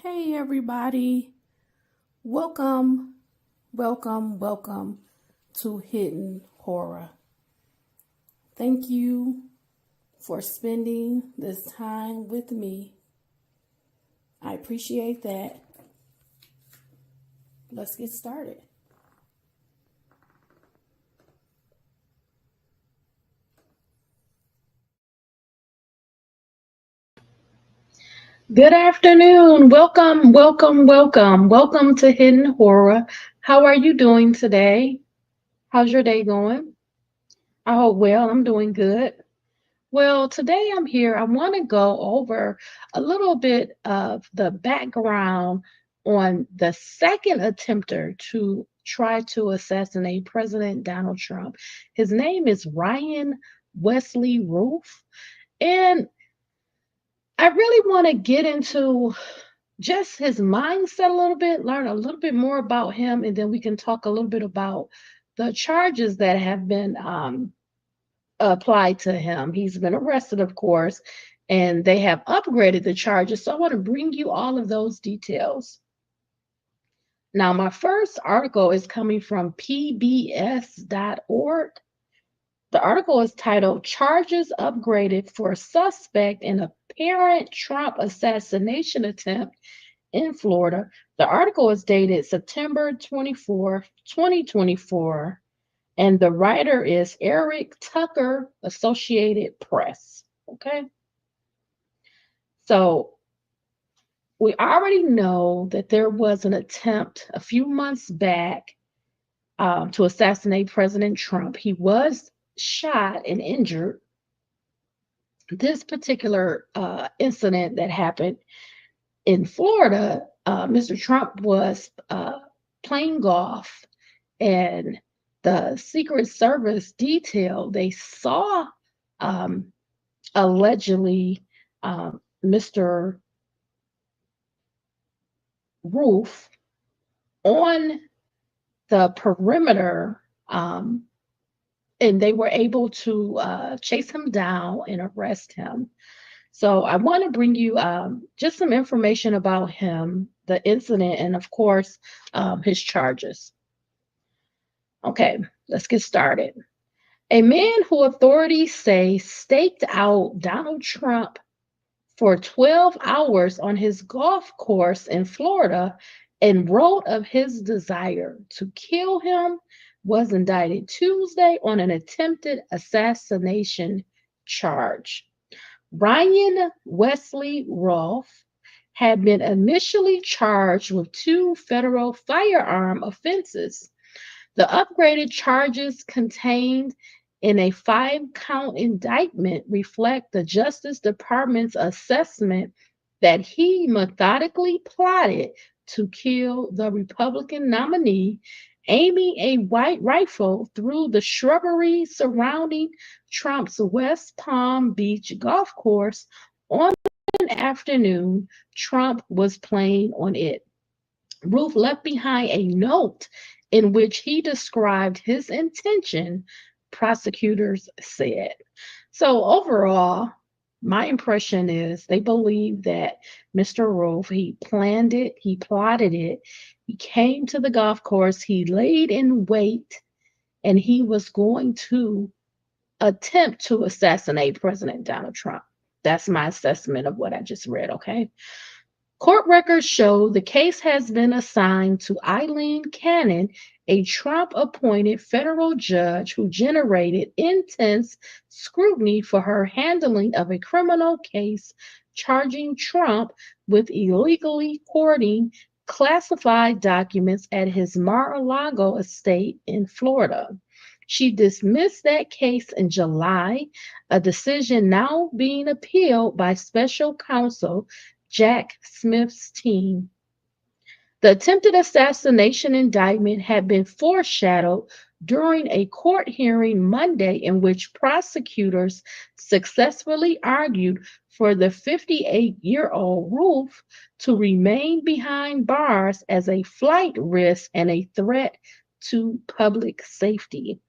Hey everybody, welcome, welcome to Hidden Horror. Thank you for spending this time with me. I appreciate that. Let's get started. Good afternoon. Welcome to Hidden Horror. How are you doing today? How's your day going? I hope well. I'm doing good. Well, today I'm here. I want to go over a little bit of the background on the second attempter to try to assassinate President Donald Trump. His name is Ryan Wesley Routh. And I really want to get into just his mindset a little bit, learn a little bit more about him, and then we can talk a little bit about the charges that have been applied to him. He's been arrested, of course, and they have upgraded the charges. So I want to bring you all of those details. Now, my first article is coming from pbs.org. The article is titled Charges Upgraded for Suspect in Apparent Trump Assassination Attempt in Florida. The article is dated September 24th, 2024, and the writer is Eric Tucker, Associated Press. Okay. So we already know that there was an attempt a few months back to assassinate President Trump. He was shot and injured. This particular incident that happened in Florida, Mr. Trump was playing golf, and the Secret Service detail they saw um, allegedly Mr. Roof on the perimeter, and they were able to chase him down and arrest him. So I want to bring you just some information about him, the incident, and of course, his charges. Okay, let's get started. A man who authorities say staked out Donald Trump for 12 hours on his golf course in Florida and wrote of his desire to kill him was indicted Tuesday on an attempted assassination charge. Ryan Wesley Routh had been initially charged with two federal firearm offenses. The upgraded charges contained in a 5-count indictment reflect the Justice Department's assessment that he methodically plotted to kill the Republican nominee, aiming a white rifle through the shrubbery surrounding Trump's West Palm Beach golf course on an afternoon Trump was playing on it. Ruth left behind a note in which he described his intention, prosecutors said. So, overall, my impression is they believe that Mr. Ruth, he planned it, he plotted it, he came to the golf course, he laid in wait, and he was going to attempt to assassinate President Donald Trump. That's my assessment of what I just read, okay? Court records show the case has been assigned to Eileen Cannon, a Trump appointed federal judge who generated intense scrutiny for her handling of a criminal case charging Trump with illegally hoarding classified documents at his Mar a Lago estate in Florida. She dismissed that case in July, a decision now being appealed by special counsel Jack Smith's team. The attempted assassination indictment had been foreshadowed during a court hearing Monday in which prosecutors successfully argued for the 58-year-old Roof to remain behind bars as a flight risk and a threat to public safety.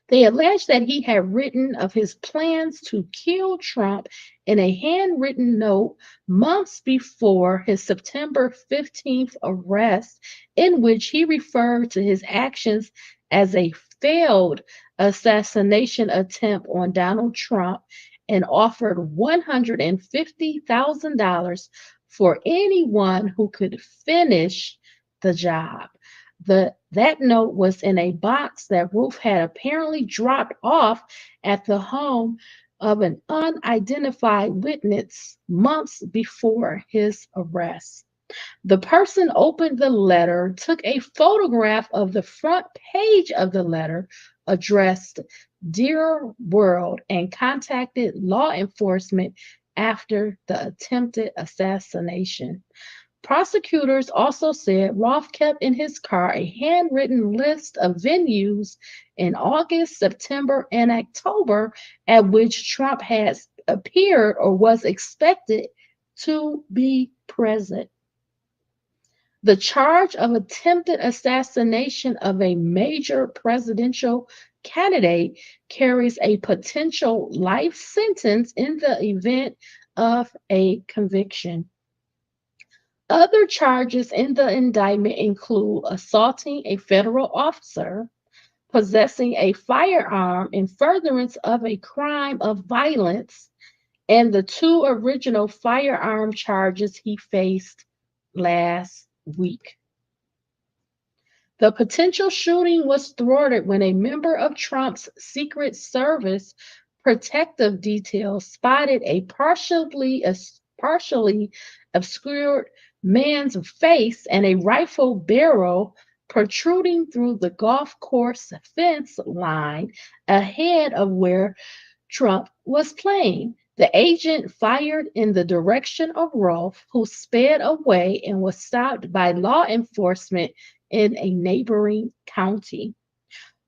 They alleged that he had written of his plans to kill Trump in a handwritten note months before his September 15th arrest, in which he referred to his actions as a failed assassination attempt on Donald Trump and offered $150,000 for anyone who could finish the job. That note was in a box that Ruth had apparently dropped off at the home of an unidentified witness months before his arrest. The person opened the letter, took a photograph of the front page of the letter addressed Dear World, and contacted law enforcement after the attempted assassination. Prosecutors also said Roth kept in his car a handwritten list of venues in August, September, and October at which Trump has appeared or was expected to be present. The charge of attempted assassination of a major presidential candidate carries a potential life sentence in the event of a conviction. Other charges in the indictment include assaulting a federal officer, possessing a firearm in furtherance of a crime of violence, and the two original firearm charges he faced last week. The potential shooting was thwarted when a member of Trump's Secret Service protective detail spotted a partially obscured man's face and a rifle barrel protruding through the golf course fence line ahead of where Trump was playing. The agent fired in the direction of Rolfe, who sped away and was stopped by law enforcement in a neighboring county.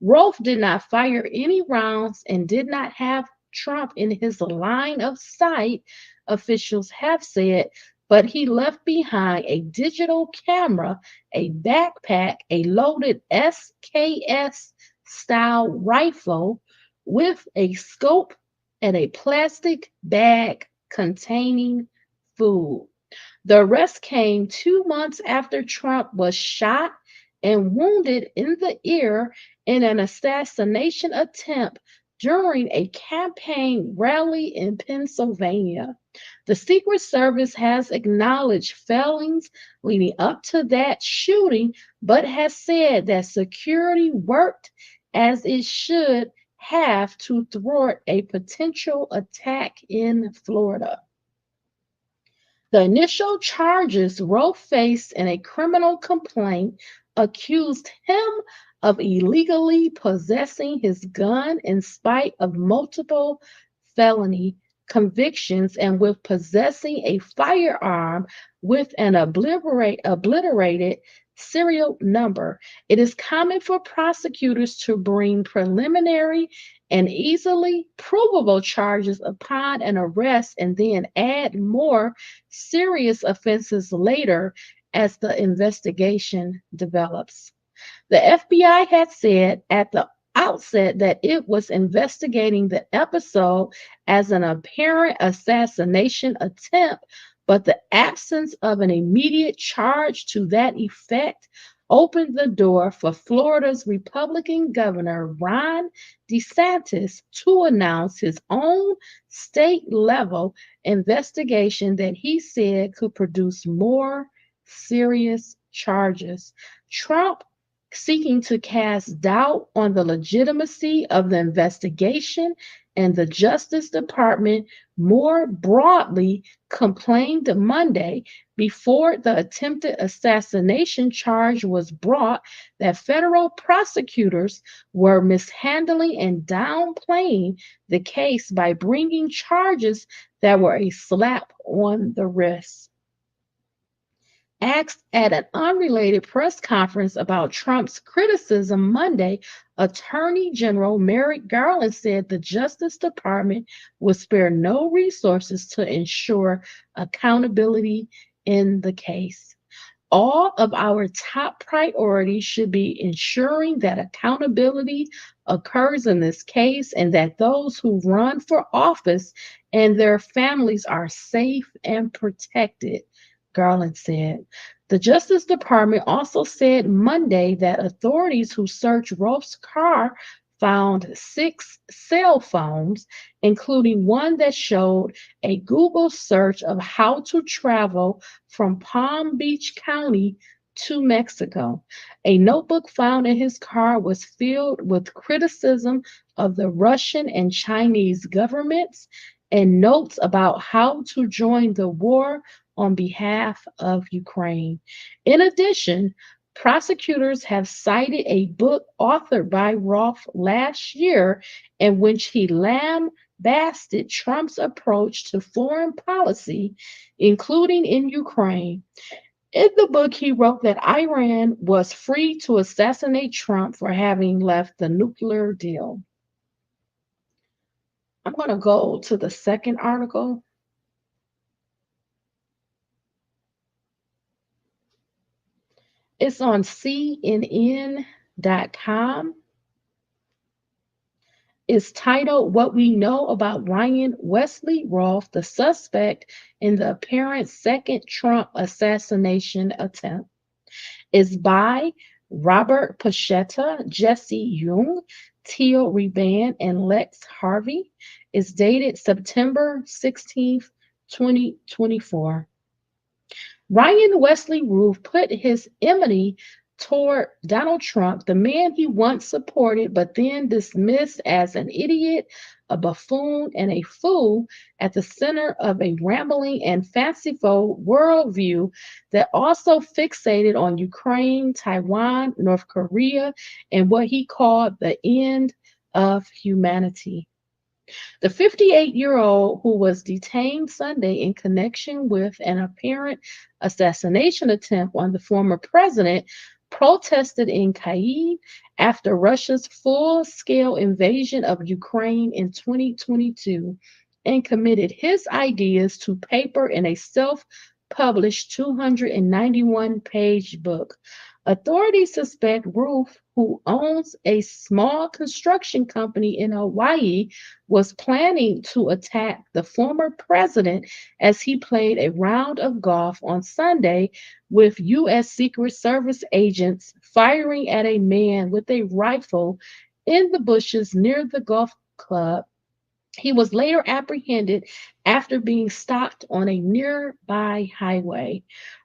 Rolfe did not fire any rounds and did not have Trump in his line of sight, officials have said, but he left behind a digital camera, a backpack, a loaded SKS style rifle with a scope, and a plastic bag containing food. The arrest came 2 months after Trump was shot and wounded in the ear in an assassination attempt during a campaign rally in Pennsylvania. The Secret Service has acknowledged failings leading up to that shooting, but has said that security worked as it should have to thwart a potential attack in Florida. The initial charges Rowe faced in a criminal complaint accused him of illegally possessing his gun in spite of multiple felony convictions and with possessing a firearm with an obliterated serial number. It is common for prosecutors to bring preliminary and easily provable charges upon an arrest and then add more serious offenses later as the investigation develops. The FBI had said at the outset that it was investigating the episode as an apparent assassination attempt, but the absence of an immediate charge to that effect opened the door for Florida's Republican Governor Ron DeSantis to announce his own state level investigation that he said could produce more serious charges. Trump, seeking to cast doubt on the legitimacy of the investigation, and the Justice Department more broadly, complained Monday before the attempted assassination charge was brought that federal prosecutors were mishandling and downplaying the case by bringing charges that were a slap on the wrist. Asked at an unrelated press conference about Trump's criticism Monday, Attorney General Merrick Garland said the Justice Department would spare no resources to ensure accountability in the case. All of our top priorities should be ensuring that accountability occurs in this case and that those who run for office and their families are safe and protected, Garland said. The Justice Department also said Monday that authorities who searched Roth's car found 6 cell phones, including one that showed a Google search of how to travel from Palm Beach County to Mexico. A notebook found in his car was filled with criticism of the Russian and Chinese governments and notes about how to join the war on behalf of Ukraine. In addition, prosecutors have cited a book authored by Roth last year in which he lambasted Trump's approach to foreign policy, including in Ukraine. In the book, he wrote that Iran was free to assassinate Trump for having left the nuclear deal. I'm going to go to the second article. It's on CNN.com. It's titled What We Know About Ryan Wesley Routh, the Suspect in the Apparent Second Trump Assassination Attempt. It's by Robert Pachetta, Jesse Young, Teal Reban, and Lex Harvey. It's dated September 16th, 2024. Ryan Wesley Routh put his enmity toward Donald Trump, the man he once supported but then dismissed as an idiot, a buffoon, and a fool, at the center of a rambling and fanciful worldview that also fixated on Ukraine, Taiwan, North Korea, and what he called the end of humanity. The 58-year-old, who was detained Sunday in connection with an apparent assassination attempt on the former president, protested in Kyiv after Russia's full-scale invasion of Ukraine in 2022 and committed his ideas to paper in a self-published 291-page book. Authorities suspect Routh, who owns a small construction company in Hawaii, was planning to attack the former president as he played a round of golf on Sunday, with U.S. Secret Service agents firing at a man with a rifle in the bushes near the golf club. He was later apprehended after being stopped on a nearby highway.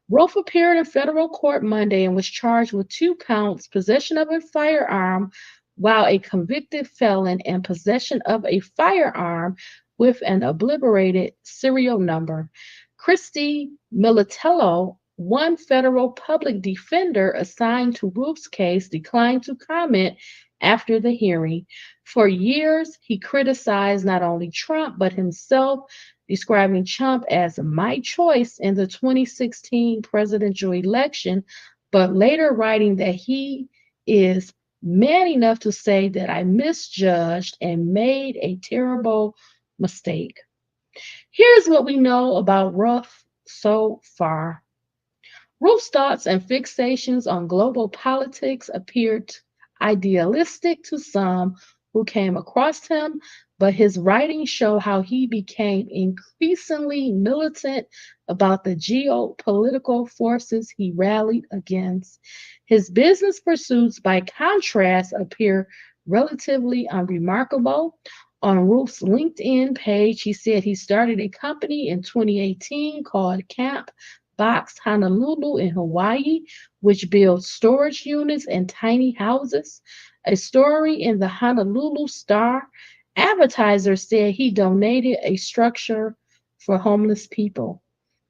Rolfe appeared in federal court Monday and was charged with 2 counts: possession of a firearm while a convicted felon and possession of a firearm with an obliterated serial number. Christy Militello, one federal public defender assigned to Roof's case, declined to comment after the hearing. For years, he criticized not only Trump but himself, describing Trump as my choice in the 2016 presidential election, but later writing that he is man enough to say that I misjudged and made a terrible mistake. Here's what we know about Routh so far. Routh's thoughts and fixations on global politics appeared idealistic to some who came across him, but his writings show how he became increasingly militant about the geopolitical forces he rallied against. His business pursuits, by contrast, appear relatively unremarkable. On Routh's LinkedIn page, he said he started a company in 2018 called Camp Box Honolulu in Hawaii, which builds storage units and tiny houses. A story in the Honolulu Star advertiser said he donated a structure for homeless people.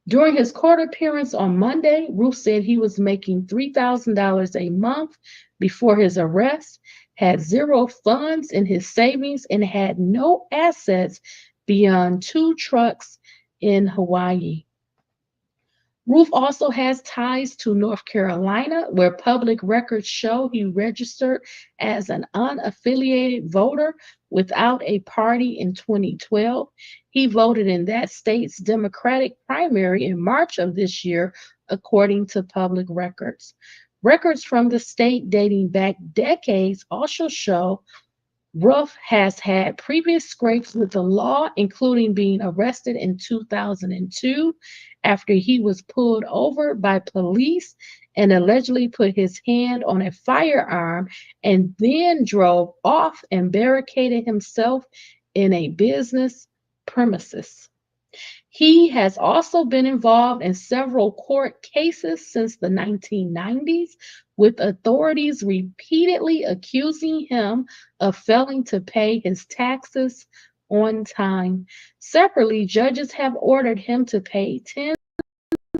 During his court appearance on Monday, Routh said he was making $3,000 a month before his arrest, had 0 funds in his savings, and had no assets beyond 2 trucks in Hawaii. Routh also has ties to North Carolina, where public records show he registered as an unaffiliated voter without a party in 2012. He voted in that state's Democratic primary in March of this year, according to public records. Records from the state dating back decades also show Ruff has had previous scrapes with the law, including being arrested in 2002 after he was pulled over by police and allegedly put his hand on a firearm and then drove off and barricaded himself in a business premises. He has also been involved in several court cases since the 1990s, with authorities repeatedly accusing him of failing to pay his taxes on time. Separately, judges have ordered him to pay tens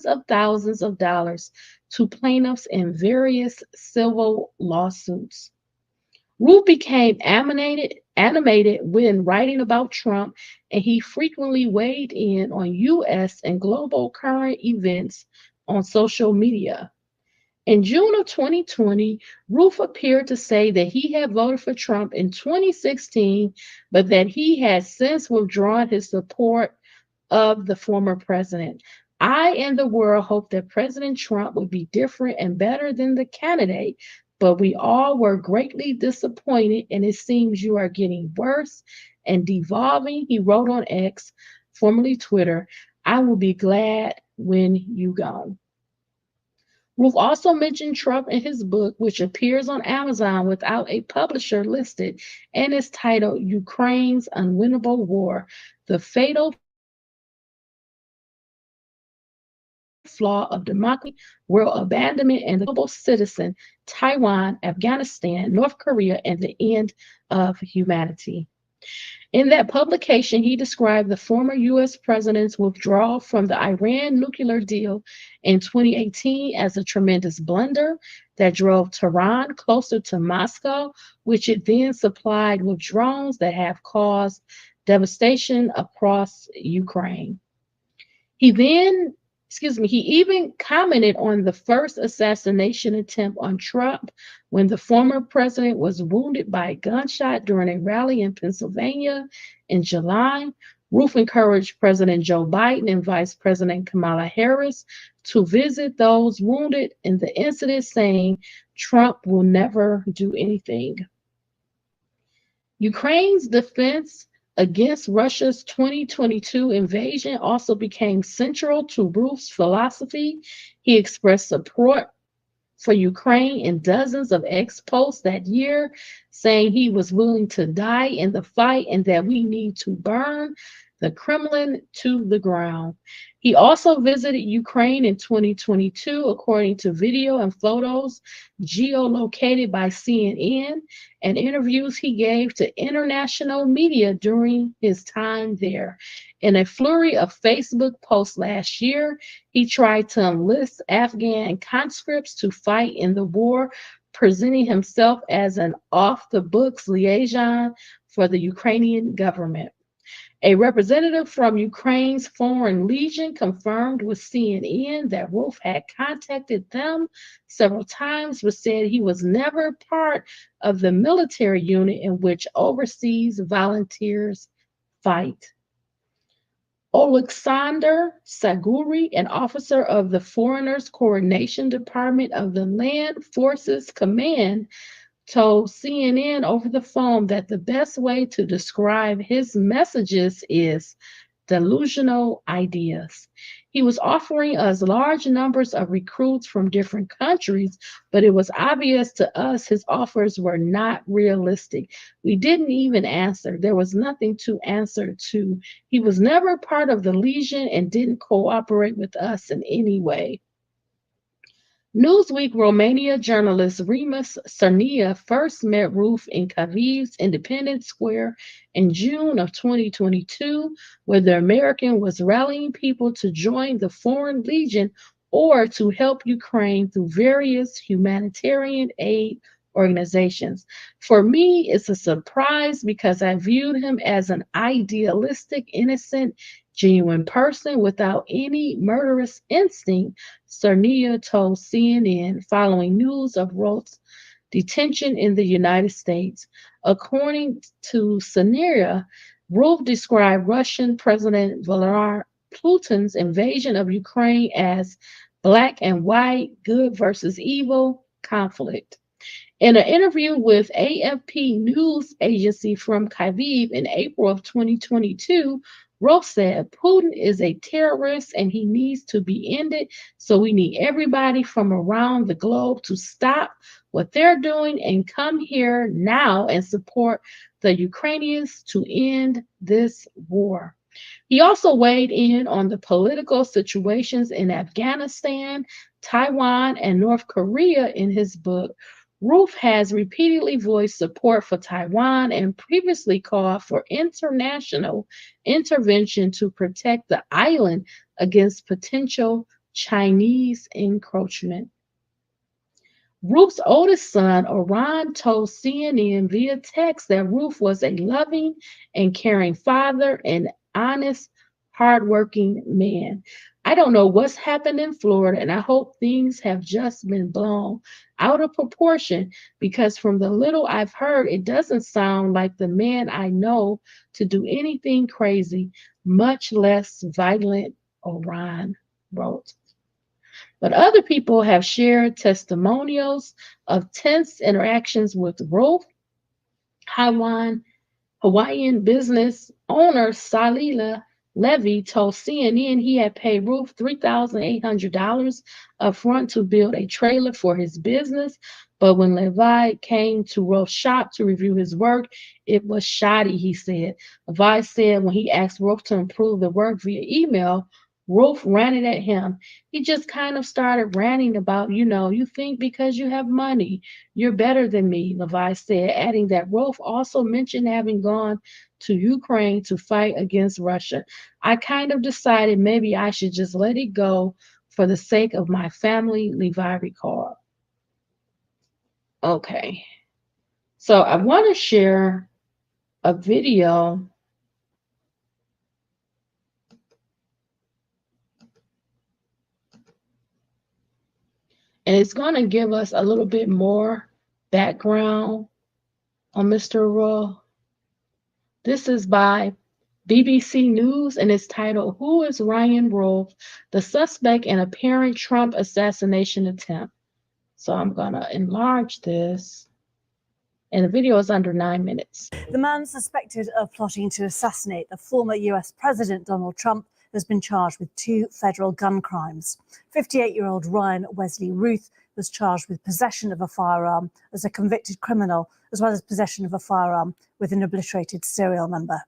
of thousands of dollars to plaintiffs in various civil lawsuits. Root became animated when writing about Trump, and he frequently weighed in on U.S. and global current events on social media. In June of 2020, Roof appeared to say that he had voted for Trump in 2016, but that he has since withdrawn his support of the former president. I and the world hope that President Trump would be different and better than the candidate, but we all were greatly disappointed, and it seems you are getting worse and devolving. He wrote on X, formerly Twitter. I will be glad when you go. Ruth also mentioned Trump in his book, which appears on Amazon without a publisher listed, and is titled Ukraine's Unwinnable War: The Fatal Flaw of Democracy, World Abandonment, and the Global Citizen, Taiwan, Afghanistan, North Korea, and the End of Humanity. In that publication, he described the former U.S. president's withdrawal from the Iran nuclear deal in 2018 as a tremendous blunder that drove Tehran closer to Moscow, which it then supplied with drones that have caused devastation across Ukraine. He even commented on the first assassination attempt on Trump when the former president was wounded by a gunshot during a rally in Pennsylvania in July. Roof encouraged President Joe Biden and Vice President Kamala Harris to visit those wounded in the incident, saying Trump will never do anything. Ukraine's defense against Russia's 2022 invasion also became central to Roof's philosophy. He expressed support for Ukraine in dozens of ex posts that year, saying he was willing to die in the fight and that we need to burn the Kremlin to the ground. He also visited Ukraine in 2022, according to video and photos geolocated by CNN and interviews he gave to international media during his time there. In a flurry of Facebook posts last year, he tried to enlist Afghan conscripts to fight in the war, presenting himself as an off-the-books liaison for the Ukrainian government. A representative from Ukraine's Foreign Legion confirmed with CNN that Wolf had contacted them several times, but said he was never part of the military unit in which overseas volunteers fight. Oleksandr Saguri, an officer of the Foreigners Coordination Department of the Land Forces Command, told CNN over the phone that the best way to describe his messages is delusional ideas. He was offering us large numbers of recruits from different countries, but it was obvious to us his offers were not realistic. We didn't even answer. There was nothing to answer to. He was never part of the Legion and didn't cooperate with us in any way. Newsweek Romania journalist Remus Cernia first met Roof in Kyiev's Independence Square in June of 2022, where the American was rallying people to join the Foreign Legion or to help Ukraine through various humanitarian aid organizations. For me, it's a surprise because I viewed him as an idealistic, innocent, genuine person without any murderous instinct, Cernia told CNN following news of Roth's detention in the United States. According to Cernia, Roth described Russian President Vladimir Putin's invasion of Ukraine as black and white, good versus evil conflict. In an interview with AFP news agency from Kyiv in April of 2022, Routh said, Putin is a terrorist and he needs to be ended. So we need everybody from around the globe to stop what they're doing and come here now and support the Ukrainians to end this war. He also weighed in on the political situations in Afghanistan, Taiwan, and North Korea in his book. Routh has repeatedly voiced support for Taiwan and previously called for international intervention to protect the island against potential Chinese encroachment. Routh's oldest son, Iran, told CNN via text that Routh was a loving and caring father and honest, hardworking man. I don't know what's happened in Florida, and I hope things have just been blown out of proportion because from the little I've heard, it doesn't sound like the man I know to do anything crazy, much less violent, Iran wrote. But other people have shared testimonials of tense interactions with Routh. Hawaiian business owner Salila Levy told CNN he had paid Routh $3,800 upfront to build a trailer for his business. But when Levi came to Routh's shop to review his work, it was shoddy, he said. Levi said when he asked Routh to improve the work via email, Routh ranted at him. He just kind of started ranting about, you think because you have money, you're better than me, Levi said, adding that Routh also mentioned having gone to Ukraine to fight against Russia. I kind of decided maybe I should just let it go for the sake of my family, Levi recalled. Okay, so I want to share a video. And it's going to give us a little bit more background on Mr. Routh. This is by BBC News, and it's titled, Who is Ryan Routh, the suspect in apparent Trump assassination attempt? So I'm going to enlarge this. And the video is under 9 minutes. The man suspected of plotting to assassinate the former US President Donald Trump has been charged with 2 federal gun crimes. 58-year-old Ryan Wesley Routh was charged with possession of a firearm as a convicted criminal, as well as possession of a firearm with an obliterated serial number.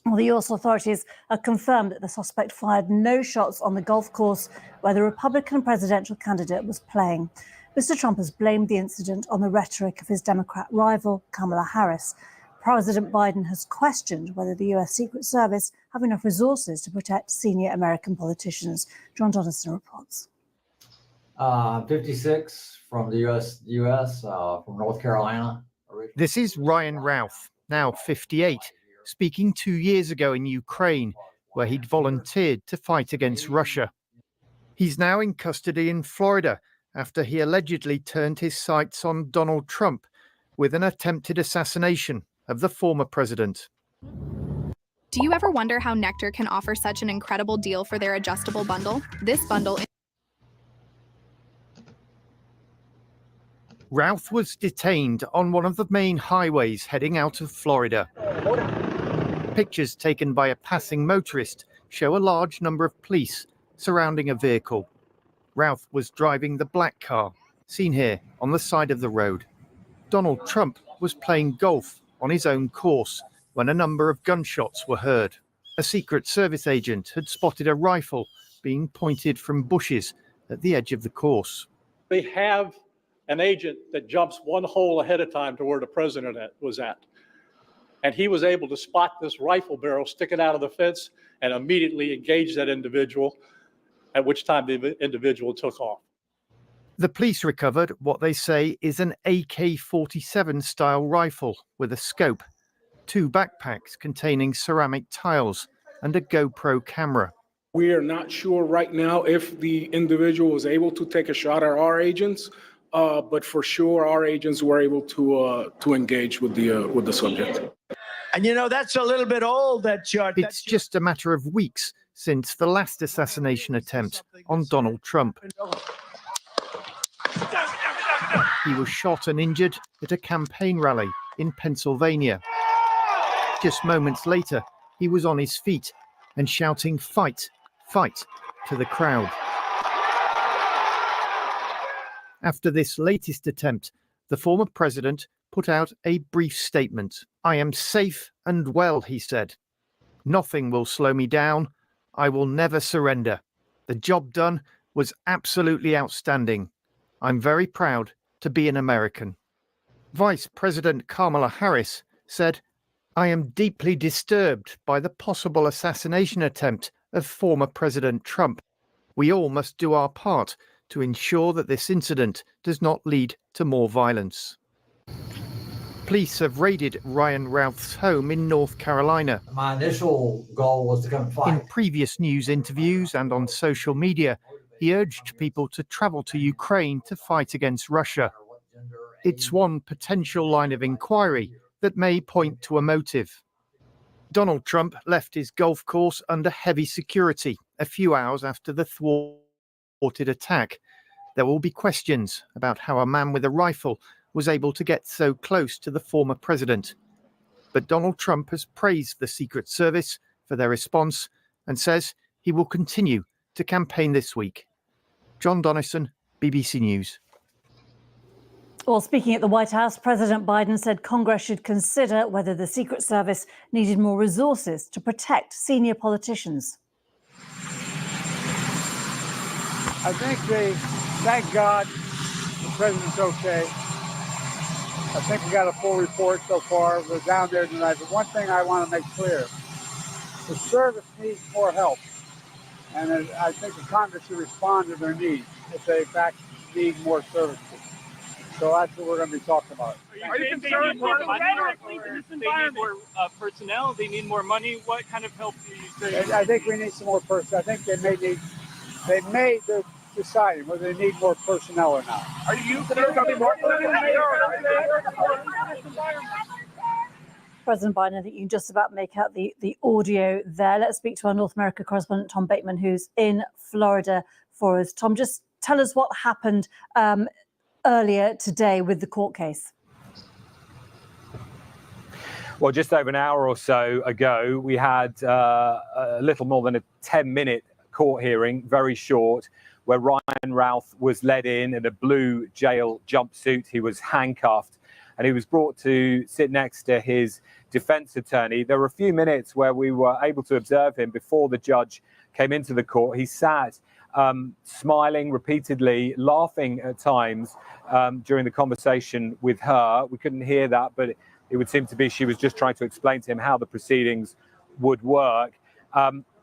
Well, the US authorities have confirmed that the suspect fired no shots on the golf course where the Republican presidential candidate was playing. Mr. Trump has blamed the incident on the rhetoric of his Democrat rival, Kamala Harris. President Biden has questioned whether the US Secret Service have enough resources to protect senior American politicians. John Donaldson reports. 56 from the U.S. From North Carolina. This is Ryan Routh, now 58, speaking 2 years ago in Ukraine, where he'd volunteered to fight against Russia. He's now in custody in Florida after he allegedly turned his sights on Donald Trump with an attempted assassination of the former president. Do you ever wonder how Nectar can offer such an incredible deal for their adjustable bundle? This bundle... Routh was detained on one of the main highways heading out of Florida. Pictures taken by a passing motorist show a large number of police surrounding a vehicle. Routh was driving the black car, seen here on the side of the road. Donald Trump was playing golf on his own course when a number of gunshots were heard. A Secret Service agent had spotted a rifle being pointed from bushes at the edge of the course. They have an agent that jumps one hole ahead of time to where the president was at. And he was able to spot this rifle barrel sticking out of the fence and immediately engage that individual, at which time the individual took off. The police recovered what they say is an AK-47 style rifle with a scope, 2 backpacks containing ceramic tiles, and a GoPro camera. We are not sure right now if the individual was able to take a shot at our agents, but for sure our agents were able to engage with the subject. And that's a little bit old. It's just a matter of weeks since the last assassination attempt on Donald Trump. He was shot and injured at a campaign rally in Pennsylvania. Just moments later, he was on his feet and shouting "Fight, fight" to the crowd. After this latest attempt, the former president put out a brief statement. "I am safe and well," he said. "Nothing will slow me down. I will never surrender. The job done was absolutely outstanding. I'm very proud to be an American." Vice President Kamala Harris said, "I am deeply disturbed by the possible assassination attempt of former President Trump. We all must do our part to ensure that this incident does not lead to more violence." Police have raided Ryan Routh's home in North Carolina. My initial goal was to come and In fight. previous news interviews and on social media, he urged people to travel to Ukraine to fight against Russia. It's one potential line of inquiry that may point to a motive. Donald Trump left his golf course under heavy security a few hours after the thwarted attack. There will be questions about how a man with a rifle was able to get so close to the former president. But Donald Trump has praised the Secret Service for their response and says he will continue to campaign this week. John Donnison, BBC News. Well, speaking at the White House, President Biden said Congress should consider whether the Secret Service needed more resources to protect senior politicians. I think thank God the president's okay. I think we got a full report so far. We're down there tonight. But one thing I want to make clear, the service needs more help. And I think the Congress should respond to their needs if they in fact need more services. So that's what we're going to be talking about. Are you concerned more rhetorically in this environment? They need more personnel, they need more money. What kind of help do you say? I think we need some more personnel. I think they're deciding whether they need more personnel or not. Are you concerned more? President Biden, I think you can just about make out the audio there. Let's speak to our North America correspondent, Tom Bateman, who's in Florida for us. Tom, just tell us what happened earlier today with the court case. Well, just over an hour or so ago, we had a little more than a 10-minute court hearing, very short, where Ryan Routh was led in a blue jail jumpsuit. He was handcuffed and he was brought to sit next to his defense attorney. There were a few minutes where we were able to observe him before the judge came into the court. He sat smiling repeatedly, laughing at times during the conversation with her. We couldn't hear that, but it would seem to be she was just trying to explain to him how the proceedings would work.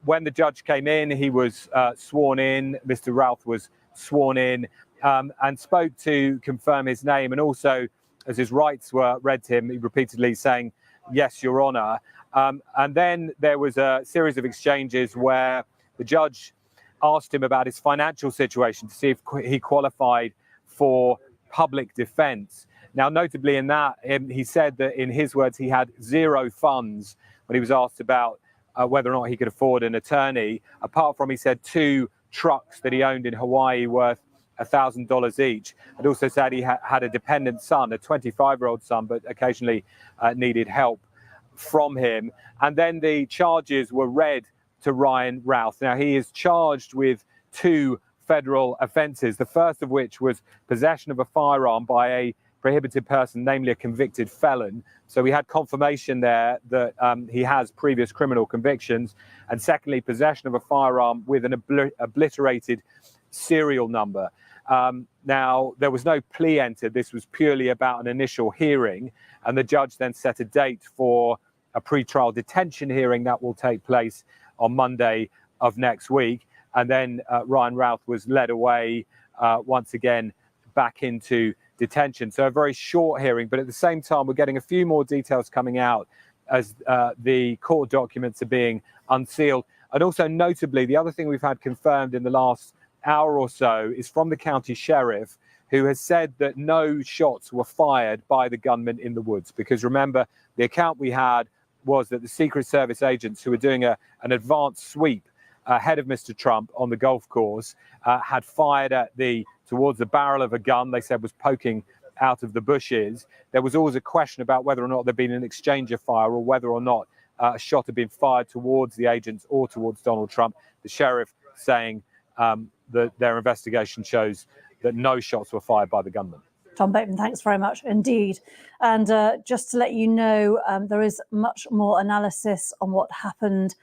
When the judge came in, he was sworn in. Mr. Routh was sworn in and spoke to confirm his name. And also, as his rights were read to him, he repeatedly saying, "Yes, Your Honor." And then there was a series of exchanges where the judge asked him about his financial situation to see if he qualified for public defense. Now, notably in that, he said that in his words, he had zero funds when he was asked about whether or not he could afford an attorney, apart from, he said, 2 trucks that he owned in Hawaii worth $1,000 each. And also said he had a dependent son, a 25-year-old son, but occasionally needed help from him. And then the charges were read to Ryan Routh. Now, he is charged with 2 federal offences, the first of which was possession of a firearm by a prohibited person, namely a convicted felon. So we had confirmation there that he has previous criminal convictions. And secondly, possession of a firearm with an obliterated serial number. Now, there was no plea entered. This was purely about an initial hearing. And the judge then set a date for a pretrial detention hearing that will take place on Monday of next week. And then Ryan Routh was led away once again back into detention. So a very short hearing, but at the same time, we're getting a few more details coming out as the court documents are being unsealed. And also notably, the other thing we've had confirmed in the last hour or so is from the county sheriff, who has said that no shots were fired by the gunman in the woods. Because remember, the account we had was that the Secret Service agents who were doing an advanced sweep ahead of Mr. Trump on the golf course, had fired towards the barrel of a gun they said was poking out of the bushes. There was always a question about whether or not there'd been an exchange of fire or whether or not a shot had been fired towards the agents or towards Donald Trump. The sheriff saying that their investigation shows that no shots were fired by the gunman. Tom Bateman, thanks very much indeed. And just to let you know, there is much more analysis on what happened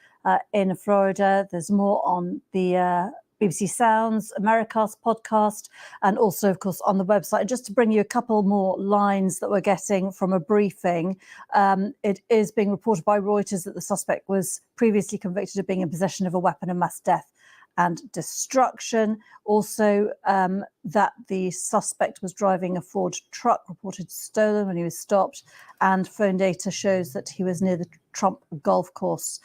in Florida. There's more on the BBC Sounds, Americast podcast, and also, of course, on the website. And just to bring you a couple more lines that we're getting from a briefing, it is being reported by Reuters that the suspect was previously convicted of being in possession of a weapon of mass death and destruction. Also, that the suspect was driving a Ford truck reported stolen when he was stopped, and phone data shows that he was near the Trump golf course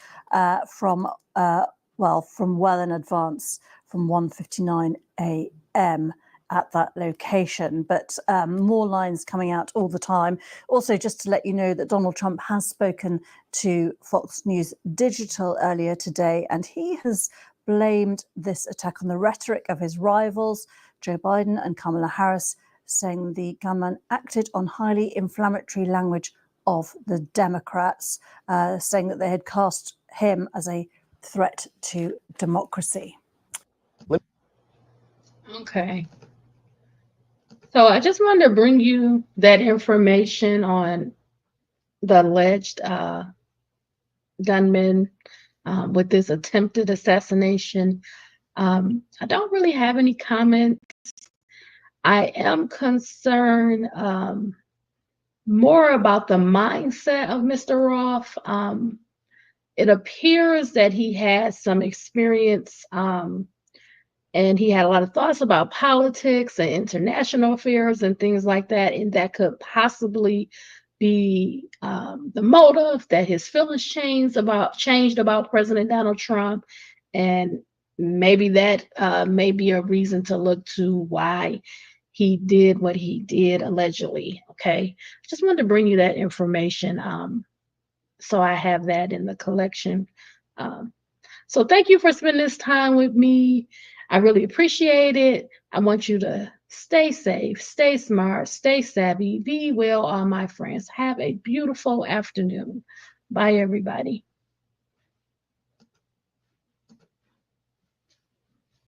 from well in advance, from 1:59 a.m. at that location. But more lines coming out all the time. Also, just to let you know that Donald Trump has spoken to Fox News Digital earlier today, and he has blamed this attack on the rhetoric of his rivals, Joe Biden and Kamala Harris, saying the gunman acted on highly inflammatory language of the Democrats, saying that they had cast him as a threat to democracy. Okay. So I just wanted to bring you that information on the alleged gunman with this attempted assassination. I don't really have any comments. I am concerned more about the mindset of Mr. Roth. It appears that he had some experience and he had a lot of thoughts about politics and international affairs and things like that, and that could possibly be the motive, that his feelings changed about President Donald Trump, and maybe that may be a reason to look to why he did what he did allegedly. Okay, just wanted to bring you that information, so I have that in the collection. So thank you for spending this time with me. I really appreciate it. I want you to stay safe, stay smart, stay savvy, be well, all my friends. Have a beautiful afternoon. Bye, everybody.